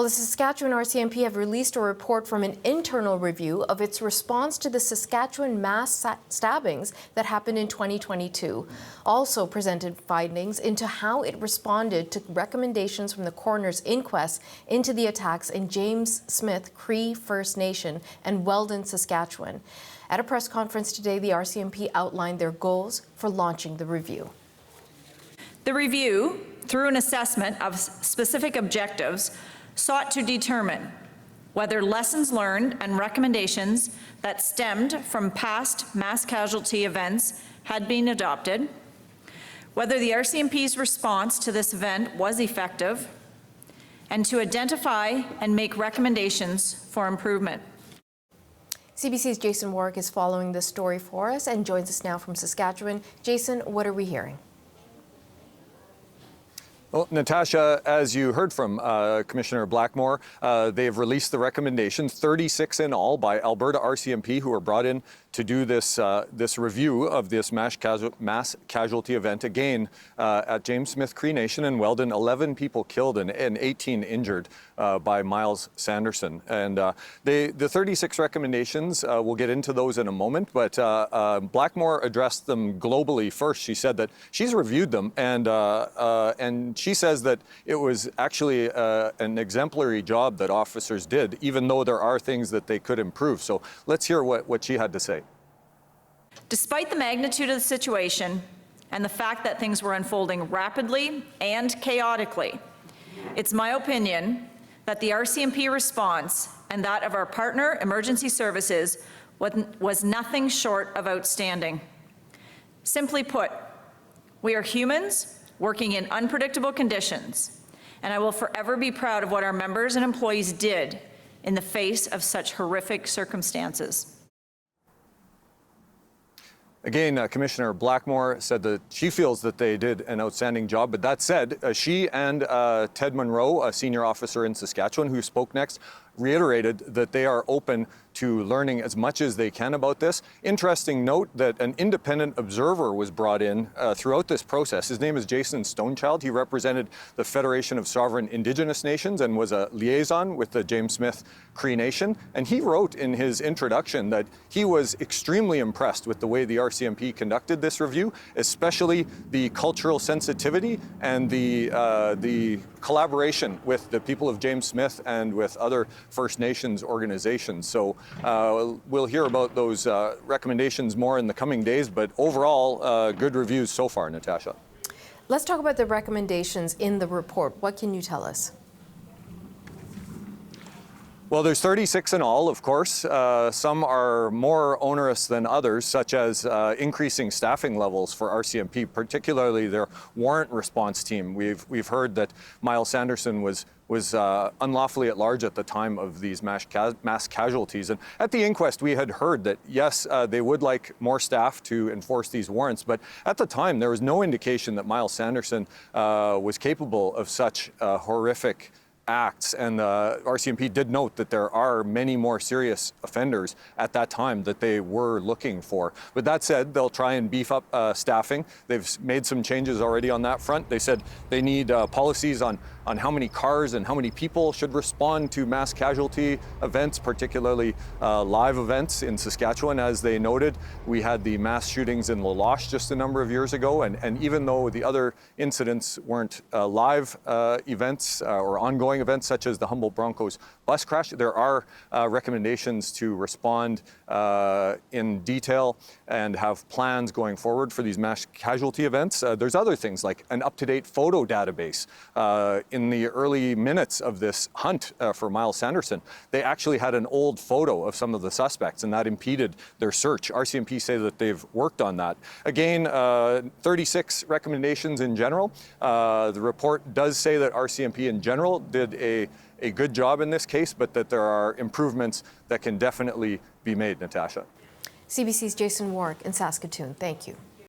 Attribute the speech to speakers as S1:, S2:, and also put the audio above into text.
S1: Well, the Saskatchewan RCMP have released a report from an internal review of its response to the Saskatchewan mass stabbings that happened in 2022. Also presented findings into how it responded to recommendations from the coroner's inquest into the attacks in James Smith Cree First Nation and Weldon, Saskatchewan. At a press conference today, the RCMP outlined their goals for launching the review.
S2: The review, through an assessment of specific objectives, sought to determine whether lessons learned and recommendations that stemmed from past mass casualty events had been adopted, whether the RCMP's response to this event was effective, and to identify and make recommendations for improvement.
S1: CBC's Jason Warick is following this story for us and joins us now from Saskatchewan. Jason, what are we hearing?
S3: Well, Natasha, as you heard from Commissioner Blackmore, they've released the recommendations, 36 in all, by Alberta RCMP, who were brought in to do this review of this mass casualty event again at James Smith Cree Nation in Weldon. 11 people killed and 18 injured by Miles Sanderson. And the 36 recommendations, we'll get into those in a moment, but Blackmore addressed them globally first. She said that she's reviewed them, and she says that it was actually an exemplary job that officers did, even though there are things that they could improve. So let's hear what she had to say.
S2: Despite the magnitude of the situation and the fact that things were unfolding rapidly and chaotically, it's my opinion that the RCMP response and that of our partner emergency services was nothing short of outstanding. Simply put, we are humans working in unpredictable conditions, and I will forever be proud of what our members and employees did in the face of such horrific circumstances.
S3: Again, Commissioner Blackmore said that she feels that they did an outstanding job, but that said, she and Ted Monroe, a senior officer in Saskatchewan who spoke next, reiterated that they are open to learning as much as they can about this. Interesting note that an independent observer was brought in throughout this process. His name is Jason Stonechild. He represented the Federation of Sovereign Indigenous Nations and was a liaison with the James Smith Cree Nation. And he wrote in his introduction that he was extremely impressed with the way the RCMP conducted this review, especially the cultural sensitivity and the collaboration with the people of James Smith and with other First Nations organizations. So we'll hear about those recommendations more in the coming days, but overall, good reviews so far, Natasha.
S1: Let's talk about the recommendations in the report. What can you tell us?
S3: Well, there's 36 in all, of course. Some are more onerous than others, such as increasing staffing levels for RCMP, particularly their warrant response team. We've heard that Miles Sanderson was unlawfully at large at the time of these mass casualties. And at the inquest, we had heard that, yes, they would like more staff to enforce these warrants, but at the time, there was no indication that Miles Sanderson was capable of such horrific acts, and RCMP did note that there are many more serious offenders at that time that they were looking for. But that said, they'll try and beef up staffing. They've made some changes already on that front. They said they need policies on how many cars and how many people should respond to mass casualty events, particularly live events in Saskatchewan. As they noted, we had the mass shootings in La Loche just a number of years ago, and even though the other incidents weren't live events or ongoing events such as the Humboldt Broncos bus crash, there are recommendations to respond in detail and have plans going forward for these mass casualty events. There's other things like an up-to-date photo database. In the early minutes of this hunt for Miles Sanderson, they actually had an old photo of some of the suspects, and that impeded their search. RCMP say that they've worked on that. Again, 36 recommendations in general. The report does say that RCMP in general did a good job in this case, but that there are improvements that can definitely be made, Natasha.
S1: CBC's Jason Warick in Saskatoon. Thank you.